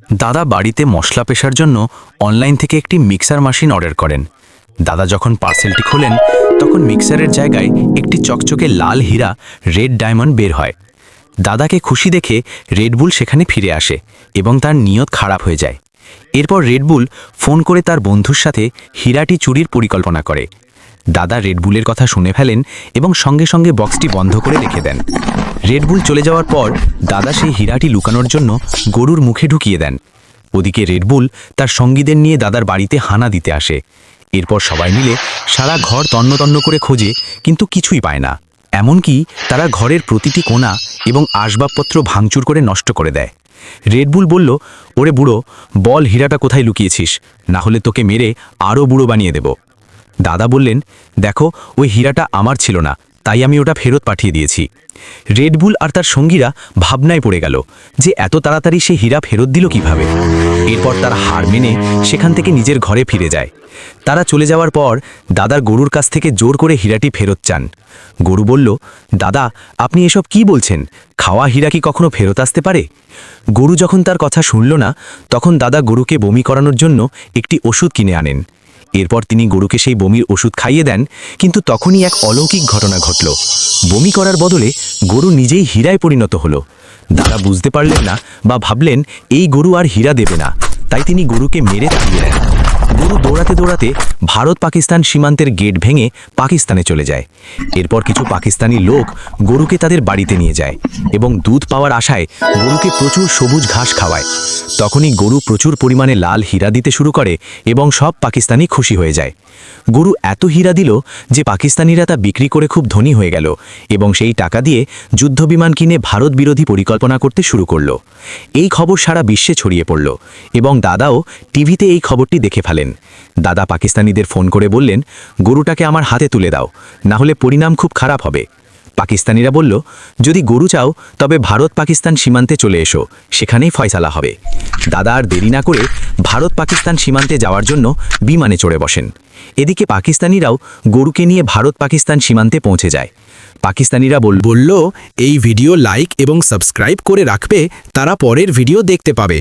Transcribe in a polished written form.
দাদা বাড়িতে মশলা পেশার জন্য অনলাইন থেকে একটি মিক্সার মেশিন অর্ডার করেন। দাদা যখন পার্সেলটি খোলেন তখন মিক্সারের জায়গায় একটি চকচকে লাল হীরা রেড ডায়মন্ড বের হয়। দাদাকে খুশি দেখে রেডবুল সেখানে ফিরে আসে এবং তার নিয়ত খারাপ হয়ে যায়। এরপর রেডবুল ফোন করে তার বন্ধুর সাথে হীরাটি চুরির পরিকল্পনা করে। দাদা রেডবুলের কথা শুনে ফেলেন এবং সঙ্গে সঙ্গে বক্সটি বন্ধ করে রেখে দেন। রেডবুল চলে যাওয়ার পর দাদা সেই হীরাটি লুকানোর জন্য গরুর মুখে ঢুকিয়ে দেন। ওদিকে রেডবুল তার সঙ্গীদের নিয়ে দাদার বাড়িতে হানা দিতে আসে। এরপর সবাই মিলে সারা ঘর তন্ন করে খোঁজে, কিন্তু কিছুই পায় না। এমনকি তারা ঘরের প্রতিটি কোণা এবং আসবাবপত্র ভাঙচুর করে নষ্ট করে দেয়। রেডবুল বলল, ওরে বুড়ো, বল হীরাটা কোথায় লুকিয়েছিস, না হলে তোকে মেরে আরও বুড়ো বানিয়ে দেব। দাদা বললেন, দেখো, ওই হীরাটা আমার ছিল না, তাই আমি ওটা ফেরত পাঠিয়ে দিয়েছি। রেডবুল আর তার সঙ্গীরা ভাবনায় পড়ে গেল যে এত তাড়াতাড়ি সে হীরা ফেরত দিল কিভাবে। এরপর তার হার মেনে সেখান থেকে নিজের ঘরে ফিরে যায়। তারা চলে যাওয়ার পর দাদার গরুর কাছ থেকে জোর করে হীরাটি ফেরত চান। গরু বলল, দাদা, আপনি এসব কি বলছেন? খাওয়া হীরা কি কখনো ফেরত আসতে পারে? গরু যখন তার কথা শুনল না, তখন দাদা গরুকে বমি করানোর জন্য একটি ওষুধ কিনে আনেন। এরপর তিনি গরুকে সেই বমির ওষুধ খাইয়ে দেন, কিন্তু তখনই এক অলৌকিক ঘটনা ঘটল। বমি করার বদলে গরু নিজেই হীরায় পরিণত হলো। দাদা বুঝতে পারলেন না বা ভাবলেন এই গরু আর হীরা দেবে না, তাই তিনি গরুকে মেরে তাড়িয়ে দেন। গরু দৌড়াতে দৌড়াতে ভারত পাকিস্তান সীমান্তের গেট ভেঙে পাকিস্তানে চলে যায়। এরপর কিছু পাকিস্তানি লোক গরুকে তাদের বাড়িতে নিয়ে যায় এবং দুধ পাওয়ার আশায় গরুকে প্রচুর সবুজ ঘাস খাওয়ায়। তখনই গরু প্রচুর পরিমাণে লাল হীরা দিতে শুরু করে এবং সব পাকিস্তানি খুশি হয়ে যায়। গরু এত হীরা দিল যে পাকিস্তানিরা তা বিক্রি করে খুব ধনী হয়ে গেল এবং সেই টাকা দিয়ে যুদ্ধবিমান কিনে ভারত বিরোধী পরিকল্পনা করতে শুরু করল। এই খবর সারা বিশ্বে ছড়িয়ে পড়ল এবং দাদাও টিভিতে এই খবরটি দেখে ফেলেন। দাদা পাকিস্তানিদের ফোন করে বললেন, গরুটাকে আমার হাতে তুলে দাও, না হলে পরিণাম খুব খারাপ হবে। পাকিস্তানিরা বলল, যদি গরু চাও তবে ভারত পাকিস্তান সীমান্তে চলে এসো, সেখানেই ফয়সালা হবে। দাদা আর দেরি না করে ভারত পাকিস্তান সীমান্তে যাওয়ার জন্য বিমানে চড়ে বসেন। এদিকে পাকিস্তানিরাও গরুকে নিয়ে ভারত পাকিস্তান সীমান্তে পৌঁছে যায়। পাকিস্তানিরা বলল, এই ভিডিও লাইক এবং সাবস্ক্রাইব করে রাখবে, তারা পরের ভিডিও দেখতে পাবে।